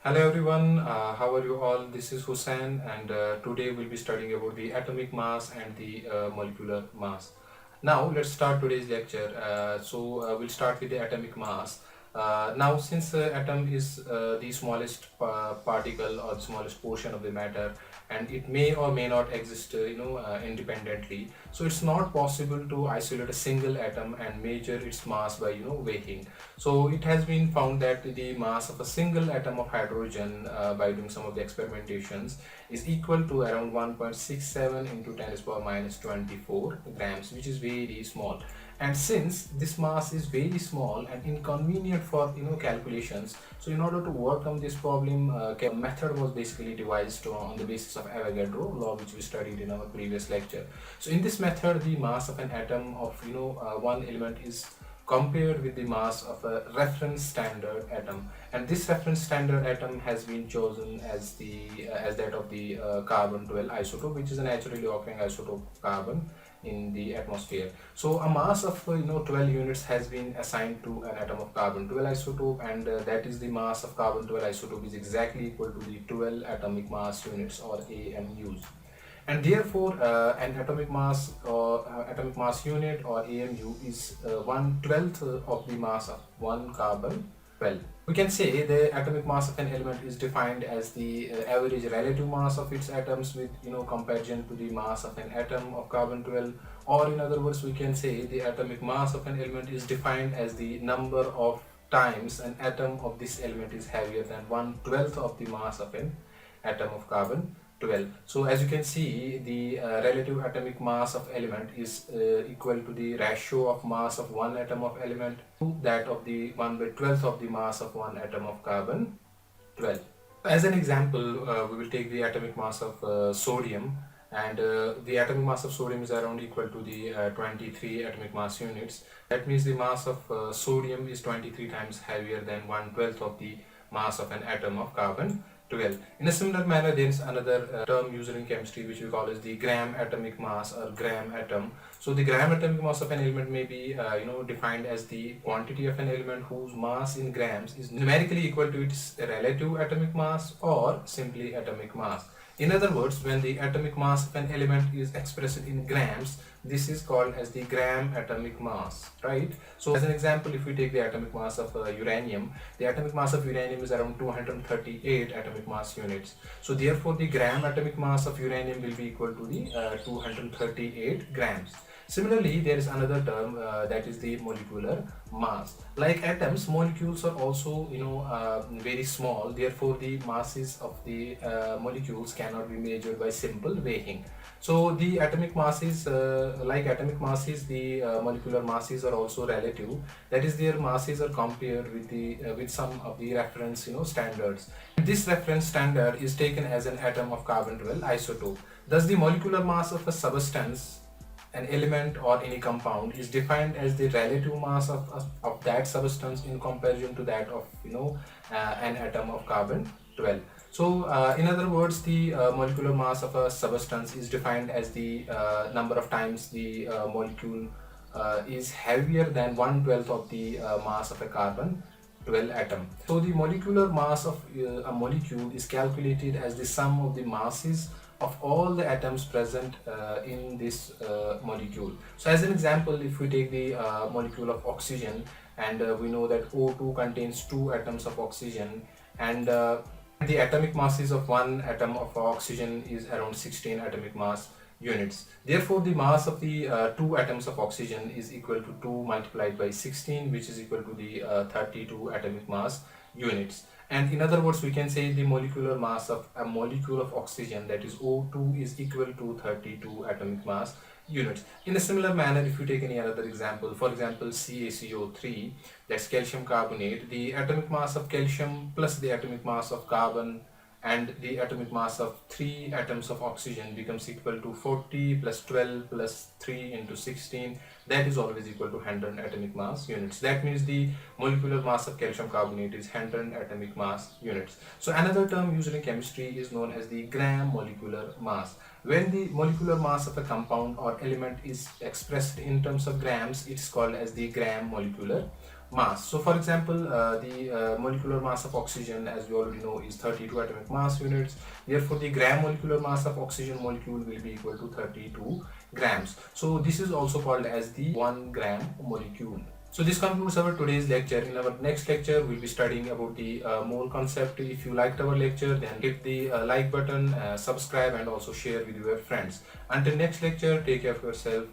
Hello everyone, how are you all? This is Hussein, and today we'll be studying about the atomic mass and the molecular mass. Now let's start today's lecture. We'll start with the atomic mass. Now since atom is the smallest particle or the smallest portion of the matter, and it may or may not exist independently, so it's not possible to isolate a single atom and measure its mass by weighing. So it has been found that the mass of a single atom of hydrogen by doing some of the experimentations is equal to around 1.67 into 10 to the power minus 24 grams, which is very small. And since this mass is very small and inconvenient for calculations, so in order to overcome this problem, a method was basically devised on the basis of Avogadro law, which we studied in our previous lecture. So in this method, the mass of an atom of one element is compared with the mass of a reference standard atom, and this reference standard atom has been chosen as that of the carbon 12 isotope, which is a naturally occurring isotope of carbon in the atmosphere. So a mass of 12 units has been assigned to an atom of carbon 12 isotope, and that is the mass of carbon 12 isotope is exactly equal to the 12 atomic mass units or AMUs. And therefore an atomic mass unit or AMU is 1/12 of the mass of one carbon 12. We can say the atomic mass of an element is defined as the average relative mass of its atoms with comparison to the mass of an atom of carbon 12, or in other words we can say the atomic mass of an element is defined as the number of times an atom of this element is heavier than 1/12 of the mass of an atom of carbon 12. So as you can see, the relative atomic mass of element is equal to the ratio of mass of one atom of element to that of the 1/12 of the mass of one atom of carbon 12. As an example, we will take the atomic mass of sodium, and the atomic mass of sodium is around equal to the 23 atomic mass units. That means the mass of sodium is 23 times heavier than 1/12 of the mass of an atom of carbon 12. In a similar manner, there is another term used in chemistry which we call as the gram atomic mass or gram atom. So the gram atomic mass of an element may be defined as the quantity of an element whose mass in grams is numerically equal to its relative atomic mass or simply atomic mass. In other words, when the atomic mass of an element is expressed in grams, this is called as the gram atomic mass, right? So as an example, if we take the atomic mass of uranium, the atomic mass of uranium is around 238 atomic mass units. So therefore the gram atomic mass of uranium will be equal to the 238 grams. Similarly, there is another term that is the molecular mass. Like atoms, molecules are also very small. Therefore, the masses of the molecules cannot be measured by simple weighing. So the atomic masses, like atomic masses, the molecular masses are also relative. That is, their masses are compared with the with some of the reference standards. This reference standard is taken as an atom of carbon 12 isotope. Thus, the molecular mass of a substance, an element or any compound, is defined as the relative mass of that substance in comparison to that of an atom of carbon 12. So in other words, the molecular mass of a substance is defined as the number of times the molecule is heavier than 1/12 of the mass of a carbon 12 atom. So the molecular mass of a molecule is calculated as the sum of the masses of all the atoms present in this molecule. So as an example, if we take the molecule of oxygen, and we know that O2 contains two atoms of oxygen, and the atomic masses of one atom of oxygen is around 16 atomic mass units. Therefore, the mass of the two atoms of oxygen is equal to 2 multiplied by 16, which is equal to the 32 atomic mass units. And in other words, we can say the molecular mass of a molecule of oxygen, that is O2, is equal to 32 atomic mass units. In a similar manner, if you take any other example, for example CaCO3, that's calcium carbonate, the atomic mass of calcium plus the atomic mass of carbon and the atomic mass of 3 atoms of oxygen becomes equal to 40 plus 12 plus 3 into 16. That is always equal to 100 atomic mass units. That means the molecular mass of calcium carbonate is 100 atomic mass units. So another term used in chemistry is known as the gram molecular mass. When the molecular mass of a compound or element is expressed in terms of grams, it is called as the gram molecular mass. So for example, the molecular mass of oxygen, as we already know, is 32 atomic mass units. Therefore, the gram molecular mass of oxygen molecule will be equal to 32 grams. So this is also called as the 1 gram molecule. So this concludes our today's lecture. In our next lecture, we'll be studying about the mole concept. If you liked our lecture, then hit the like button, subscribe, and also share with your friends. Until next lecture, take care of yourself.